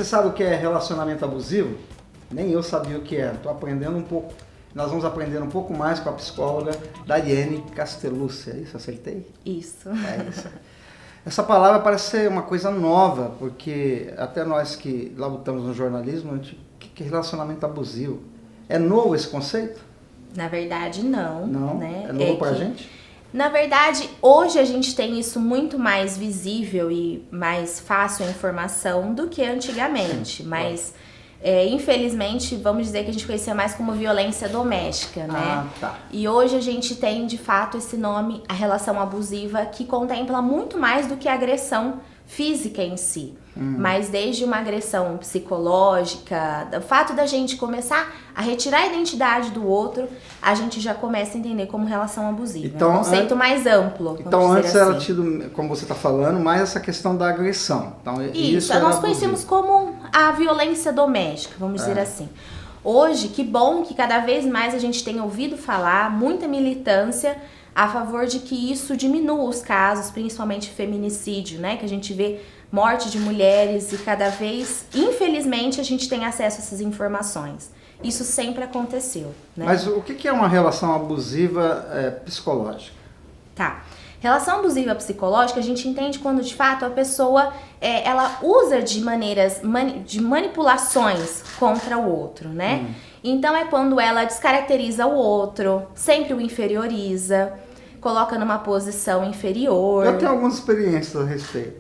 você sabe o que é relacionamento abusivo? Nem eu sabia o que era. Estou aprendendo um pouco. Nós vamos aprender um pouco mais com a psicóloga Daiane Castellucci. É isso? Acertei? Isso. É isso. Essa palavra parece ser uma coisa nova, porque até nós que labutamos no jornalismo, o que é relacionamento abusivo? É novo esse conceito? Na verdade, não. Não? Né? É novo pra gente? Na verdade, hoje a gente tem isso muito mais visível e mais fácil a informação do que antigamente, mas infelizmente, vamos dizer que a gente conhecia mais como violência doméstica, né? Ah, tá. E hoje a gente tem, de fato, esse nome, a relação abusiva, que contempla muito mais do que a agressão física em si. Mas desde uma agressão psicológica, o fato da gente começar a retirar a identidade do outro, a gente já começa a entender como relação abusiva. Então, é um conceito mais amplo. Então vamos antes dizer era assim. tido, como você está falando, mais essa questão da agressão. Então, Isso, era nós abusivo. conhecemos como a violência doméstica, vamos dizer assim. Hoje, que bom que cada vez mais a gente tem ouvido falar, muita militância a favor de que isso diminua os casos, principalmente feminicídio, né? Que a gente vê morte de mulheres e cada vez, infelizmente, a gente tem acesso a essas informações. Isso sempre aconteceu, né? Mas o que é uma relação abusiva psicológica? Tá. Relação abusiva psicológica, a gente entende quando, de fato, a pessoa ela usa de maneiras de manipulações contra o outro, né? Então, é quando ela descaracteriza o outro, sempre o inferioriza, coloca numa posição inferior. Eu tenho algumas experiências a respeito.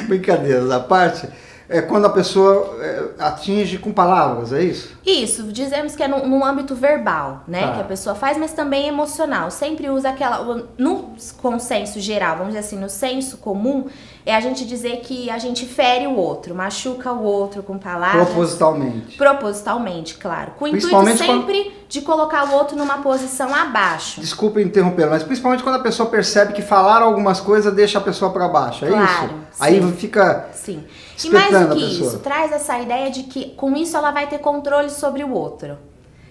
Brincadeiras à parte. É quando a pessoa atinge com palavras, é isso? Isso, dizemos que é no âmbito verbal, né? Tá. Que a pessoa faz, mas também emocional. Sempre usa aquela... No consenso geral, vamos dizer assim, no senso comum, é a gente dizer que a gente fere o outro, machuca o outro com palavras. Propositalmente. Propositalmente, claro. Com o intuito Principalmente sempre de colocar o outro numa posição abaixo. Desculpa interromper, mas principalmente quando a pessoa percebe que falar algumas coisas deixa a pessoa para baixo, é Claro, isso? sim. Aí fica... Sim. E mais espetando do a que pessoa. isso, traz essa ideia de que com isso ela vai ter controle sobre o outro.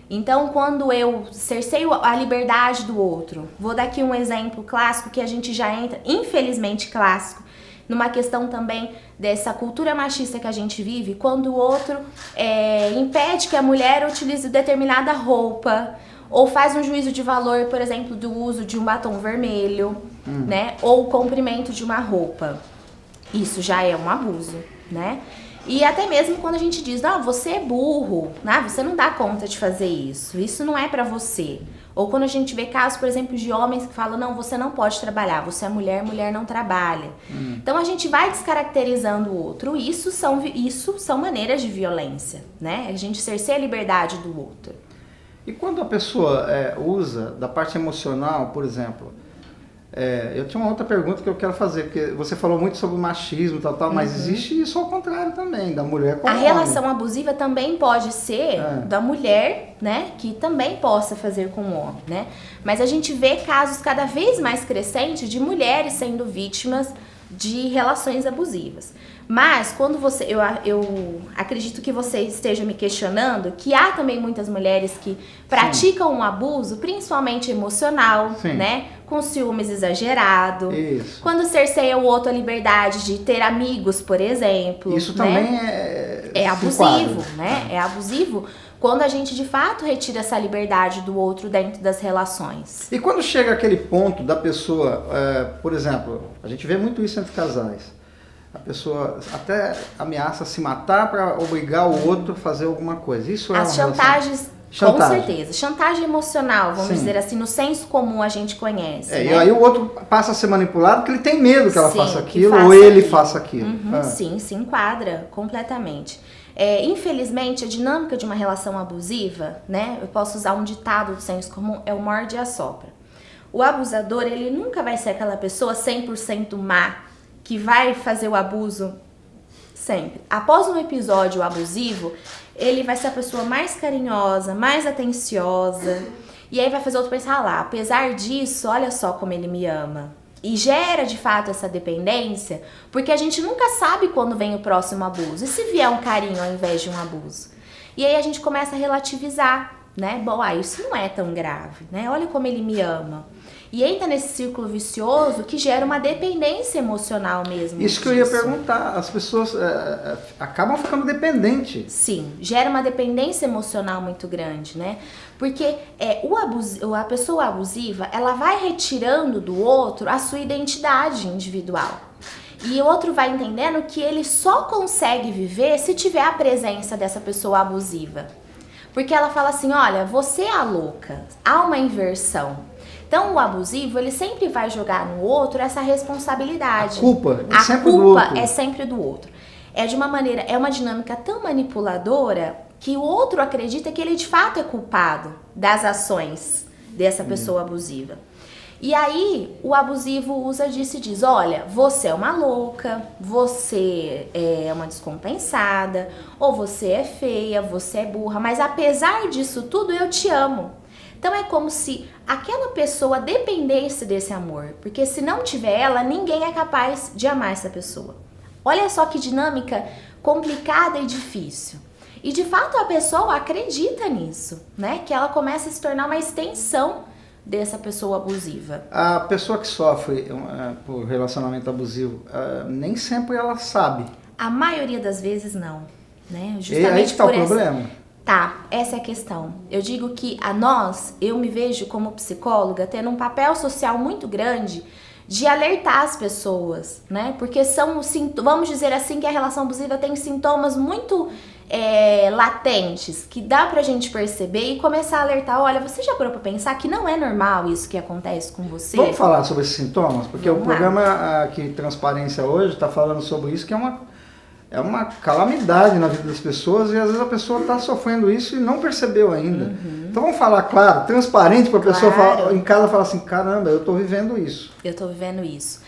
Então, quando eu cerceio a liberdade do outro, vou dar aqui um exemplo clássico que a gente já entra, infelizmente clássico, numa questão também dessa cultura machista que a gente vive, quando o outro impede que a mulher utilize determinada roupa, ou faz um juízo de valor, por exemplo, do uso de um batom vermelho, né? Ou o comprimento de uma roupa. Isso já é um abuso, né? E até mesmo quando a gente diz, não, você é burro, né? Você não dá conta de fazer isso não é pra você. Ou quando a gente vê casos, por exemplo, de homens que falam, não, você não pode trabalhar, você é mulher, mulher não trabalha. Então a gente vai descaracterizando o outro. Isso são maneiras de violência, né? A gente cerceia a liberdade do outro. E quando a pessoa usa da parte emocional, por exemplo, eu tinha uma outra pergunta que eu quero fazer, porque você falou muito sobre o machismo e tal, mas existe isso ao contrário também, da mulher com o A homem. relação abusiva também pode ser da mulher, né, que também possa fazer com o homem, né? Mas a gente vê casos cada vez mais crescentes de mulheres sendo vítimas de relações abusivas. Mas quando eu acredito que você esteja me questionando que há também muitas mulheres que praticam um abuso, principalmente emocional, Sim. né? Com ciúmes exagerado. Isso. Quando cerceia o outro a liberdade de ter amigos, por exemplo. Isso né? também É se abusivo, enquadra. né? É abusivo quando a gente de fato retira essa liberdade do outro dentro das relações. E quando chega aquele ponto da pessoa, por exemplo, a gente vê muito isso entre casais. A pessoa até ameaça se matar para obrigar o outro a fazer alguma coisa. Isso As é uma chantagens, Chantagem. com certeza. Chantagem emocional, vamos Sim. dizer assim, no senso comum a gente conhece. E né? aí o outro passa a ser manipulado porque ele tem medo que ela Sim, faça que aquilo faça ou ele aquilo. faça aquilo. Sim, se enquadra completamente. Infelizmente, a dinâmica de uma relação abusiva, né? Eu posso usar um ditado do senso comum, é o morde e assopra. O abusador, ele nunca vai ser aquela pessoa 100% má, que vai fazer o abuso sempre. Após um episódio abusivo, ele vai ser a pessoa mais carinhosa, mais atenciosa, e aí vai fazer o outro pensar, lá, apesar disso, olha só como ele me ama. E gera, de fato, essa dependência, porque a gente nunca sabe quando vem o próximo abuso. E se vier um carinho ao invés de um abuso? E aí a gente começa a relativizar, né? Bom, isso não é tão grave, né? Olha como ele me ama. E entra nesse círculo vicioso que gera uma dependência emocional mesmo. Isso que eu ia perguntar, as pessoas acabam ficando dependentes. Sim, gera uma dependência emocional muito grande, né? Porque a pessoa abusiva, ela vai retirando do outro a sua identidade individual. E o outro vai entendendo que ele só consegue viver se tiver a presença dessa pessoa abusiva. Porque ela fala assim, olha, você é a louca, há uma inversão. Então, o abusivo, ele sempre vai jogar no outro essa responsabilidade. A culpa é sempre do outro. É sempre do outro. É uma dinâmica tão manipuladora que o outro acredita que ele de fato é culpado das ações dessa pessoa abusiva. E aí, o abusivo usa disso e diz, olha, você é uma louca, você é uma descompensada, ou você é feia, você é burra, mas apesar disso tudo, eu te amo. Então é como se aquela pessoa dependesse desse amor, porque se não tiver ela, ninguém é capaz de amar essa pessoa. Olha só que dinâmica complicada e difícil. E de fato a pessoa acredita nisso, né? Que ela começa a se tornar uma extensão dessa pessoa abusiva. A pessoa que sofre por relacionamento abusivo, nem sempre ela sabe. A maioria das vezes não, né? Justamente e aí que está o problema. Tá, essa é a questão. Eu digo que eu me vejo como psicóloga tendo um papel social muito grande de alertar as pessoas, né? Porque vamos dizer assim, que a relação abusiva tem sintomas muito latentes, que dá pra gente perceber e começar a alertar, olha, você já parou pra pensar que não é normal isso que acontece com você? Vamos falar sobre esses sintomas? Porque o programa aqui, Transparência Hoje, tá falando sobre isso, que é uma calamidade na vida das pessoas e às vezes a pessoa está sofrendo isso e não percebeu ainda. Então vamos falar claro, transparente, para a pessoa em casa falar assim, caramba, eu estou vivendo isso. Eu estou vivendo isso.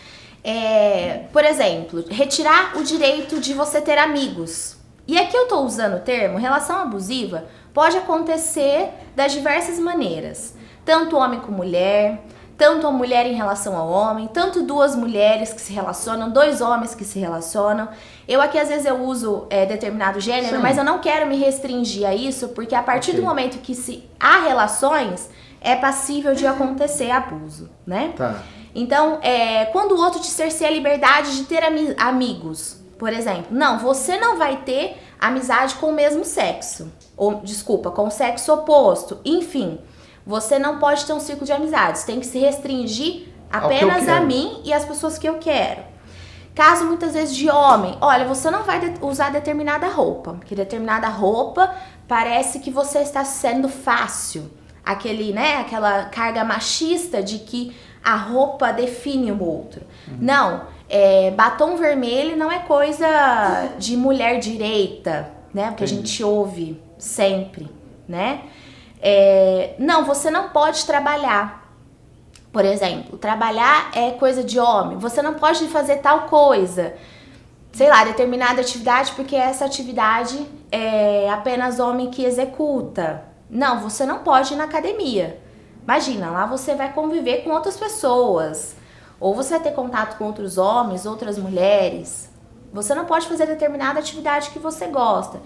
Por exemplo, retirar o direito de você ter amigos. E aqui eu estou usando o termo relação abusiva, pode acontecer das diversas maneiras. Tanto homem com mulher, tanto a mulher em relação ao homem, tanto duas mulheres que se relacionam, dois homens que se relacionam. Eu aqui às vezes eu uso determinado gênero, mas eu não quero me restringir a isso, porque a partir do momento que há relações, é passível de acontecer abuso, né? Tá. Então, quando o outro te cerceia a liberdade de ter amigos, por exemplo, não, você não vai ter amizade com o mesmo sexo, ou, desculpa, com o sexo oposto, enfim. Você não pode ter um círculo de amizades, tem que se restringir apenas a mim e as pessoas que eu quero. Caso muitas vezes de homem, olha, você não vai usar determinada roupa, porque determinada roupa parece que você está sendo fácil. Aquela carga machista de que a roupa define o outro. Não, batom vermelho não é coisa de mulher direita, né? Porque a gente ouve sempre, né? Não, você não pode trabalhar. Por exemplo, trabalhar é coisa de homem. Você não pode fazer tal coisa. Sei lá, determinada atividade, porque essa atividade é apenas homem que executa. Não, você não pode ir na academia. Imagina, lá você vai conviver com outras pessoas. Ou você vai ter contato com outros homens, outras mulheres. Você não pode fazer determinada atividade que você gosta.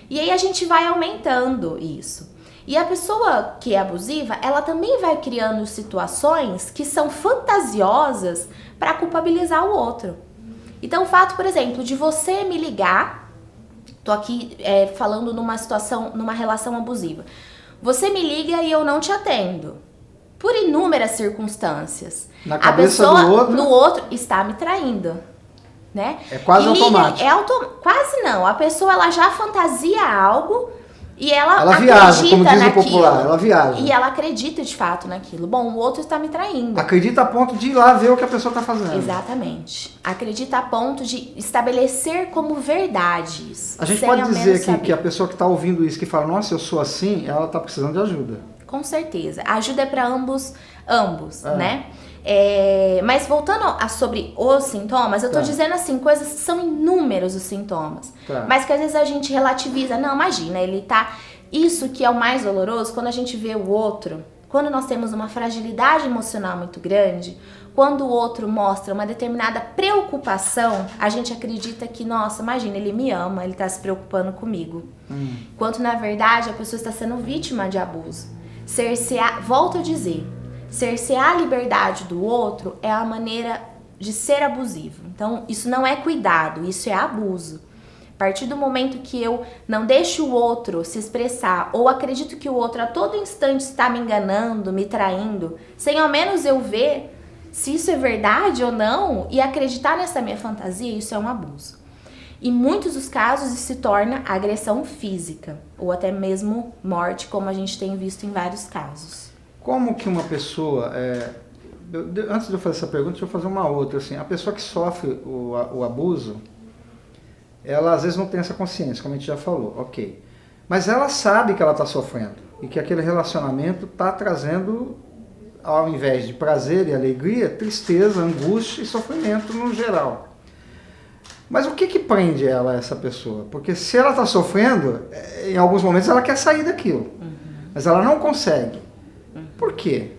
E aí a gente vai aumentando isso. E a pessoa que é abusiva, ela também vai criando situações que são fantasiosas para culpabilizar o outro. Então o fato, por exemplo, de você me ligar, tô aqui falando numa relação abusiva. Você me liga e eu não te atendo. Por inúmeras circunstâncias. Na cabeça do outro está me traindo, né? É quase automático. Quase não. A pessoa ela já fantasia algo e ela viaja, como diz o popular, ela viaja. E ela acredita de fato naquilo. Bom, o outro está me traindo. Acredita a ponto de ir lá ver o que a pessoa está fazendo. Exatamente. Acredita a ponto de estabelecer como verdade isso. A gente pode dizer aqui que a pessoa que está ouvindo isso, que fala, nossa, eu sou assim, ela está precisando de ajuda. Com certeza. A ajuda é para ambos, né? Mas voltando sobre os sintomas, eu tô dizendo assim, coisas que são inúmeros os sintomas. Mas que às vezes a gente relativiza. Não, imagina, ele tá... Isso que é o mais doloroso, quando a gente vê o outro quando nós temos uma fragilidade emocional muito grande, quando o outro mostra uma determinada preocupação, a gente acredita que, nossa, imagina, ele me ama, ele está se preocupando comigo. Enquanto, na verdade, a pessoa está sendo vítima de abuso. Volto a dizer, cercear a liberdade do outro é a maneira de ser abusivo. Então, isso não é cuidado, isso é abuso. A partir do momento que eu não deixo o outro se expressar, ou acredito que o outro a todo instante está me enganando, me traindo, sem ao menos eu ver se isso é verdade ou não, e acreditar nessa minha fantasia, isso é um abuso. Em muitos dos casos, isso se torna agressão física, ou até mesmo morte, como a gente tem visto em vários casos. Como que uma pessoa... antes de eu fazer essa pergunta, deixa eu fazer uma outra. Assim, a pessoa que sofre o abuso, ela às vezes não tem essa consciência, como a gente já falou, ok. Mas ela sabe que ela está sofrendo e que aquele relacionamento está trazendo, ao invés de prazer e alegria, tristeza, angústia e sofrimento no geral. Mas o que prende ela, essa pessoa? Porque se ela está sofrendo, em alguns momentos ela quer sair daquilo, mas ela não consegue. Por quê?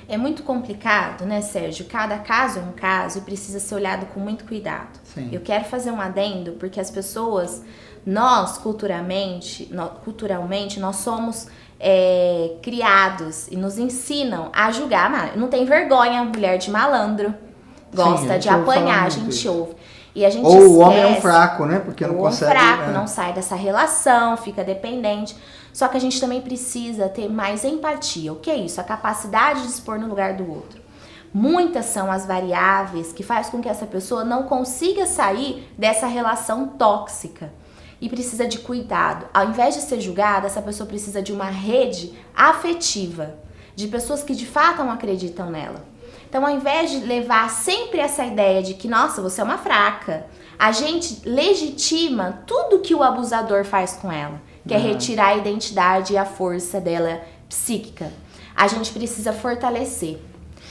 É muito complicado, né, Sérgio? Cada caso é um caso e precisa ser olhado com muito cuidado. Sim. Eu quero fazer um adendo, porque as pessoas, nós, culturalmente, nós somos criados e nos ensinam a julgar. Não tem vergonha, mulher de malandro, gosta de apanhar, a gente ouve. E a gente ou o homem é um fraco, né? Porque não consegue... fraco, não sai dessa relação, fica dependente. Só que a gente também precisa ter mais empatia. O que é isso? A capacidade de se pôr no lugar do outro. Muitas são as variáveis que faz com que essa pessoa não consiga sair dessa relação tóxica. E precisa de cuidado. Ao invés de ser julgada, essa pessoa precisa de uma rede afetiva. De pessoas que de fato não acreditam nela. Então, ao invés de levar sempre essa ideia de que, nossa, você é uma fraca, a gente legitima tudo que o abusador faz com ela, que é retirar a identidade e a força dela psíquica. A gente precisa fortalecer.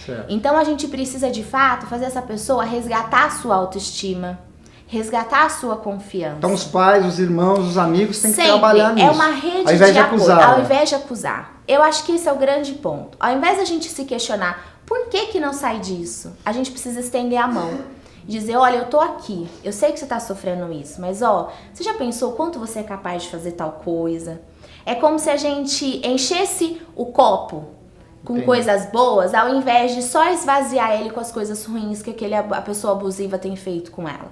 Certo. Então, a gente precisa, de fato, fazer essa pessoa resgatar a sua autoestima, resgatar a sua confiança. Então, os pais, os irmãos, os amigos têm que Sempre trabalhar nisso. É uma rede ao invés de apoio, acusar, ao invés de acusar. Eu acho que esse é o grande ponto. Ao invés da gente se questionar por que não sai disso, a gente precisa estender a mão. Dizer, olha, eu tô aqui, eu sei que você tá sofrendo isso, mas ó, você já pensou quanto você é capaz de fazer tal coisa? É como se a gente enchesse o copo com coisas boas, ao invés de só esvaziar ele com as coisas ruins que a pessoa abusiva tem feito com ela.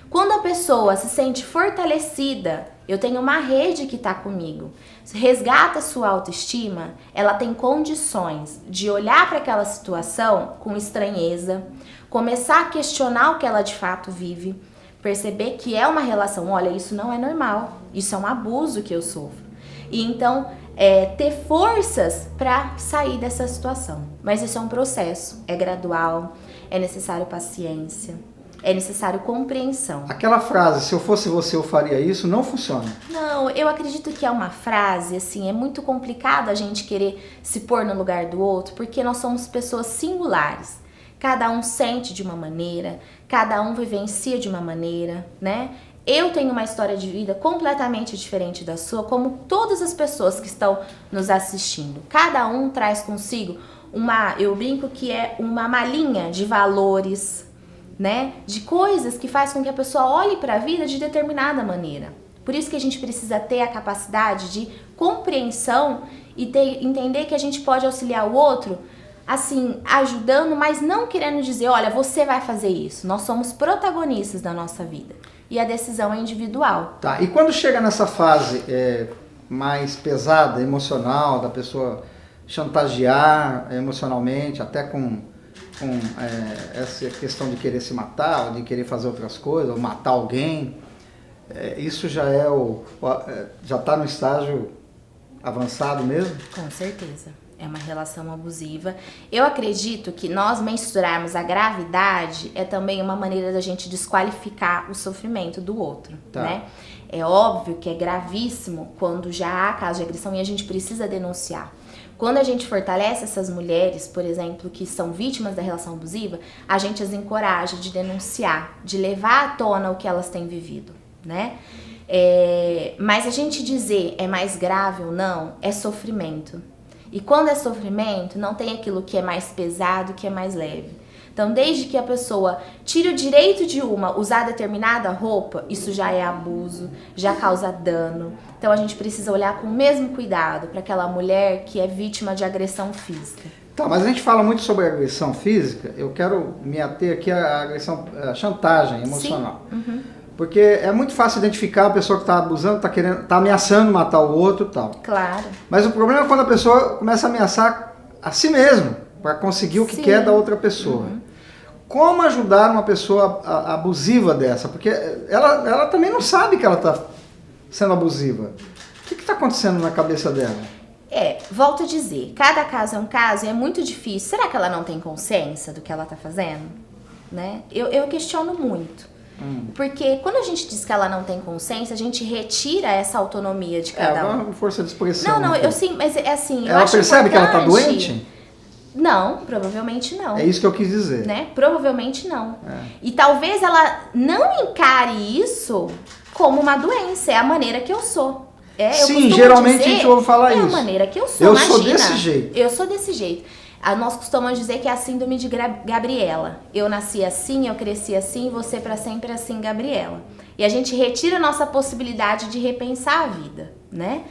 Quando a pessoa se sente fortalecida, eu tenho uma rede que está comigo, resgata a sua autoestima, ela tem condições de olhar para aquela situação com estranheza, começar a questionar o que ela de fato vive, perceber que é uma relação, olha, isso não é normal, isso é um abuso que eu sofro. E então, ter forças para sair dessa situação. Mas isso é um processo, é gradual, é necessário paciência. É necessário compreensão. Aquela frase, se eu fosse você, eu faria isso, não funciona. Não, eu acredito que é uma frase, assim, é muito complicado a gente querer se pôr no lugar do outro, porque nós somos pessoas singulares. Cada um sente de uma maneira, cada um vivencia de uma maneira, né? Eu tenho uma história de vida completamente diferente da sua, como todas as pessoas que estão nos assistindo. Cada um traz consigo eu brinco que é uma malinha de valores, né? De coisas que faz com que a pessoa olhe para a vida de determinada maneira. Por isso que a gente precisa ter a capacidade de compreensão e entender que a gente pode auxiliar o outro, assim, ajudando, mas não querendo dizer, olha, você vai fazer isso. Nós somos protagonistas da nossa vida e a decisão é individual. Tá, e quando chega nessa fase mais pesada, emocional, da pessoa chantagear emocionalmente, até com essa questão de querer se matar, ou de querer fazer outras coisas, ou matar alguém, isso já já está no estágio avançado mesmo? Com certeza, é uma relação abusiva. Eu acredito que nós mensurarmos a gravidade é também uma maneira da gente desqualificar o sofrimento do outro, tá, né? É óbvio que é gravíssimo quando já há caso de agressão e a gente precisa denunciar. Quando a gente fortalece essas mulheres, por exemplo, que são vítimas da relação abusiva, a gente as encoraja de denunciar, de levar à tona o que elas têm vivido, né? Mas a gente dizer é mais grave ou não, é sofrimento. E quando é sofrimento, não tem aquilo que é mais pesado, que é mais leve. Então, desde que a pessoa tire o direito de uma usar determinada roupa, isso já é abuso, já causa dano. Então, a gente precisa olhar com o mesmo cuidado para aquela mulher que é vítima de agressão física. Tá, mas a gente fala muito sobre agressão física, eu quero me ater aqui à agressão, à chantagem emocional. Sim. Uhum. Porque é muito fácil identificar a pessoa que está abusando, está ameaçando matar o outro e tal. Claro. Mas o problema é quando a pessoa começa a ameaçar a si mesma, para conseguir o que quer da outra pessoa. Uhum. Como ajudar uma pessoa abusiva dessa? Porque ela também não sabe que ela está sendo abusiva. O que está acontecendo na cabeça dela? Volto a dizer, cada caso é um caso e é muito difícil. Será que ela não tem consciência do que ela está fazendo? Né? Eu questiono muito. Porque quando a gente diz que ela não tem consciência, a gente retira essa autonomia de cada um. É uma força de expressão. Não, eu sim, mas é assim. Ela percebe que ela está doente? Não, provavelmente não. É isso que eu quis dizer. Né? Provavelmente não. E talvez ela não encare isso como uma doença, é a maneira que eu sou. Sim, geralmente a gente ouve falar isso. É a maneira que eu sou, imagina. Eu sou desse jeito. Eu sou desse jeito. Nós costumamos dizer que é a síndrome de Gabriela. Eu nasci assim, eu cresci assim, você para sempre assim, Gabriela. E a gente retira a nossa possibilidade de repensar a vida, né?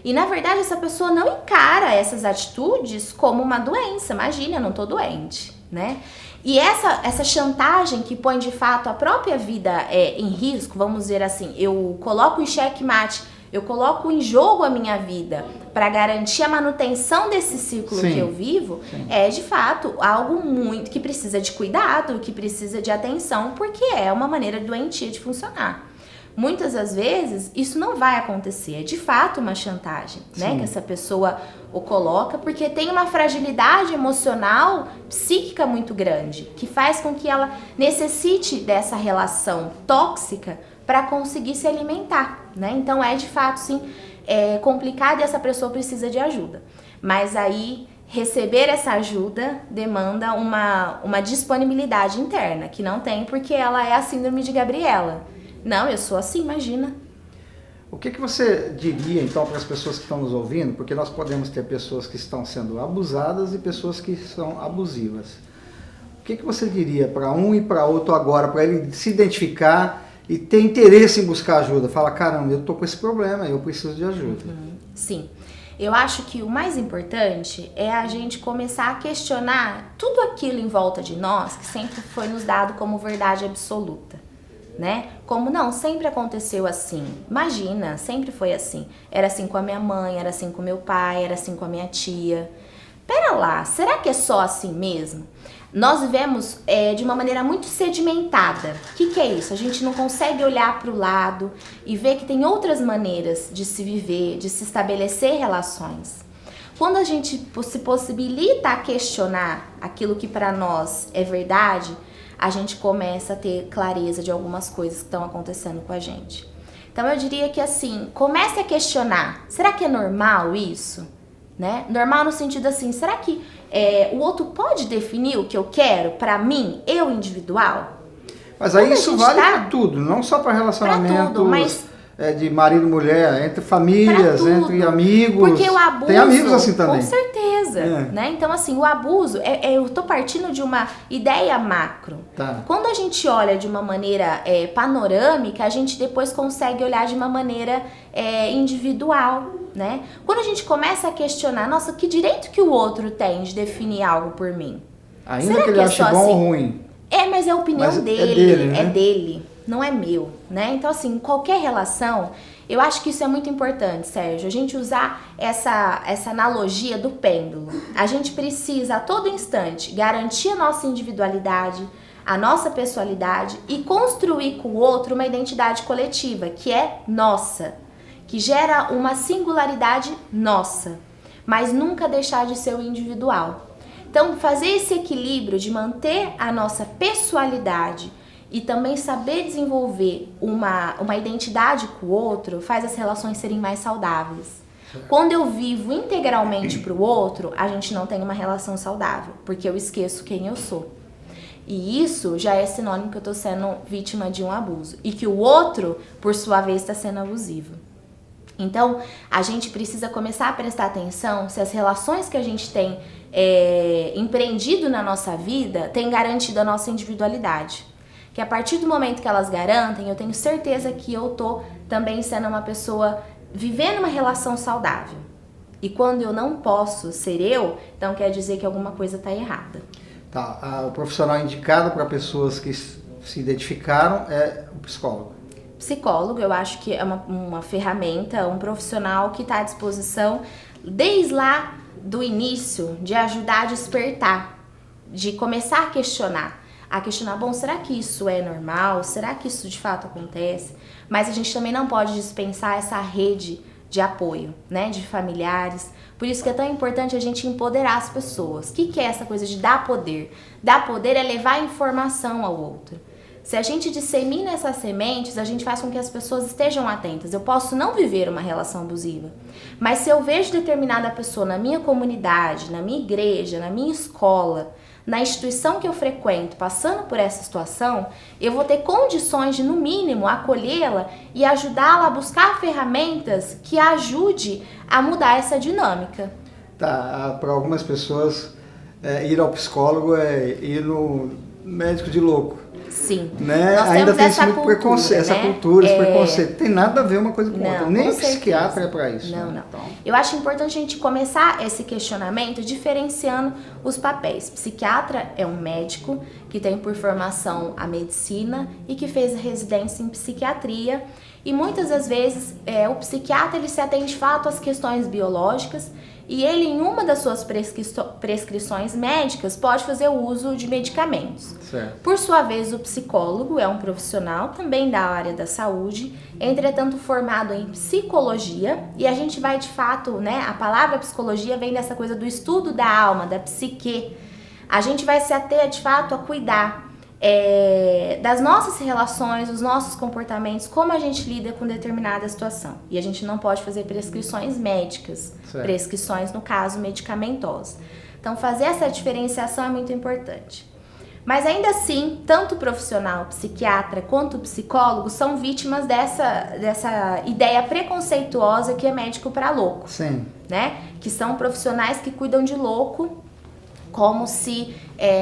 E na verdade essa pessoa não encara essas atitudes como uma doença. Imagina, eu não tô doente, né? E essa chantagem que põe de fato a própria vida em risco, vamos dizer assim, eu coloco em xeque-mate, eu coloco em jogo a minha vida para garantir a manutenção desse ciclo que eu vivo, é de fato algo muito que precisa de cuidado, que precisa de atenção, porque é uma maneira doentia de funcionar. Muitas das vezes isso não vai acontecer, é de fato uma chantagem, né? Que essa pessoa o coloca, porque tem uma fragilidade emocional, psíquica muito grande, que faz com que ela necessite dessa relação tóxica para conseguir se alimentar, né? Então é de fato sim complicado e essa pessoa precisa de ajuda. Mas aí receber essa ajuda demanda uma disponibilidade interna, que não tem porque ela é a síndrome de Gabriela. Não, eu sou assim, imagina. O que você diria então para as pessoas que estão nos ouvindo? Porque nós podemos ter pessoas que estão sendo abusadas e pessoas que são abusivas. O que você diria para um e para outro agora, para ele se identificar e ter interesse em buscar ajuda? Fala, caramba, eu tô com esse problema, eu preciso de ajuda. Sim. Eu acho que o mais importante é a gente começar a questionar tudo aquilo em volta de nós que sempre foi nos dado como verdade absoluta, né? Como não, sempre aconteceu assim. Imagina, sempre foi assim. Era assim com a minha mãe, era assim com meu pai, era assim com a minha tia. Pera lá, será que é só assim mesmo? Nós vivemos de uma maneira muito sedimentada. O que é isso? A gente não consegue olhar para o lado e ver que tem outras maneiras de se viver, de se estabelecer relações. Quando a gente se possibilita a questionar aquilo que para nós é verdade, a gente começa a ter clareza de algumas coisas que estão acontecendo com a gente. Então eu diria que assim, comece a questionar, será que é normal isso? Né? Normal no sentido assim, será que o outro pode definir o que eu quero para mim, eu individual? Mas aí isso vale para tudo, não só para relacionamentos de marido e mulher, entre famílias, entre amigos. Porque o abuso, tem amigos assim também. Com certeza, né? Então assim, o abuso, eu tô partindo de uma ideia macro. Tá. Quando a gente olha de uma maneira panorâmica, a gente depois consegue olhar de uma maneira individual, né? Quando a gente começa a questionar, nossa, que direito que o outro tem de definir algo por mim? Ainda será que ele ache bom ou ruim? Mas é a opinião dele, é dele, não é meu, né? Então assim, em qualquer relação, eu acho que isso é muito importante, Sérgio, a gente usar essa analogia do pêndulo. A gente precisa a todo instante garantir a nossa individualidade, a nossa pessoalidade e construir com o outro uma identidade coletiva, que é nossa, que gera uma singularidade nossa, mas nunca deixar de ser o individual. Então, fazer esse equilíbrio de manter a nossa pessoalidade e também saber desenvolver uma identidade com o outro faz as relações serem mais saudáveis. Quando eu vivo integralmente para o outro, a gente não tem uma relação saudável, porque eu esqueço quem eu sou. E isso já é sinônimo que eu estou sendo vítima de um abuso. E que o outro, por sua vez, está sendo abusivo. Então, a gente precisa começar a prestar atenção se as relações que a gente tem empreendido na nossa vida têm garantido a nossa individualidade. Que a partir do momento que elas garantem, eu tenho certeza que eu tô também sendo uma pessoa vivendo uma relação saudável. E quando eu não posso ser eu, então quer dizer que alguma coisa está errada. Tá, o profissional indicado para pessoas que se identificaram é o psicólogo. Psicólogo, eu acho que é uma ferramenta, um profissional que está à disposição desde lá do início de ajudar a despertar, de começar a questionar, bom, será que isso é normal? Será que isso de fato acontece? Mas a gente também não pode dispensar essa rede de apoio, né, de familiares. Por isso que é tão importante a gente empoderar as pessoas. O que é essa coisa de dar poder? Dar poder é levar informação ao outro. Se a gente dissemina essas sementes, a gente faz com que as pessoas estejam atentas. Eu posso não viver uma relação abusiva, mas se eu vejo determinada pessoa na minha comunidade, na minha igreja, na minha escola, na instituição que eu frequento, passando por essa situação, eu vou ter condições de, no mínimo, acolhê-la e ajudá-la a buscar ferramentas que ajude a mudar essa dinâmica. Tá, para algumas pessoas, ir ao psicólogo é ir no médico de louco. Sim. Né? Nós ainda temos tem essa muito cultura, preconceito, essa cultura, esse preconceito. Tem nada a ver uma coisa com Não, outra. Nem com o psiquiatra certeza. é para isso. Não, né? não. Então, Eu acho importante a gente começar esse questionamento diferenciando os papéis. Psiquiatra é um médico que tem por formação a medicina e que fez residência em psiquiatria. E muitas das vezes o psiquiatra ele se atende de fato às questões biológicas e ele, em uma das suas prescrições médicas, pode fazer o uso de medicamentos. certo. Por sua vez, o psicólogo é um profissional também da área da saúde, entretanto formado em psicologia, e a gente vai de fato, né, a palavra psicologia vem dessa coisa do estudo da alma, da psique. A gente vai se ater de fato a cuidar das nossas relações, dos nossos comportamentos, como a gente lida com determinada situação. E a gente não pode fazer prescrições médicas, Certo. prescrições, no caso, medicamentosas. Então, fazer essa diferenciação é muito importante. Mas ainda assim, tanto o profissional, o psiquiatra, quanto o psicólogo são vítimas dessa ideia preconceituosa que é médico para louco, Sim. né? Que são profissionais que cuidam de louco, como se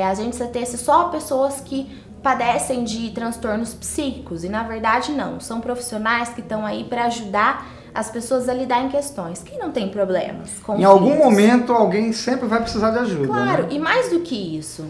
a gente atendesse só pessoas que padecem de transtornos psíquicos. E na verdade não, são profissionais que estão aí para ajudar as pessoas a lidar em questões. Quem não tem problemas? Em algum momento alguém sempre vai precisar de ajuda. Claro, né? e mais do que isso,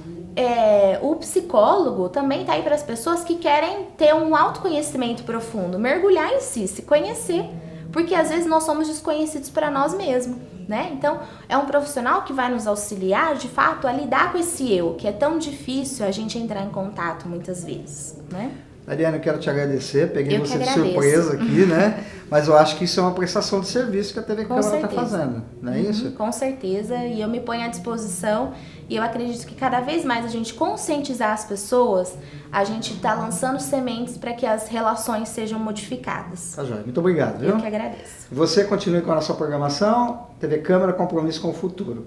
o psicólogo também tá aí para as pessoas que querem ter um autoconhecimento profundo, mergulhar em si, se conhecer, porque às vezes nós somos desconhecidos para nós mesmos, né? Então, é um profissional que vai nos auxiliar, de fato, a lidar com esse eu, que é tão difícil a gente entrar em contato muitas vezes, né? Ariane, eu quero te agradecer, peguei Eu que você de agradeço. surpresa aqui, né? Mas eu acho que isso é uma prestação de serviço que a TV Com Câmara está certeza. fazendo, não é isso? Com certeza, e eu me ponho à disposição e eu acredito que cada vez mais a gente conscientizar as pessoas, a gente está lançando sementes para que as relações sejam modificadas. Tá joia. Muito obrigado, viu? Eu que agradeço. Você continue com a nossa programação, TV Câmara, compromisso com o futuro.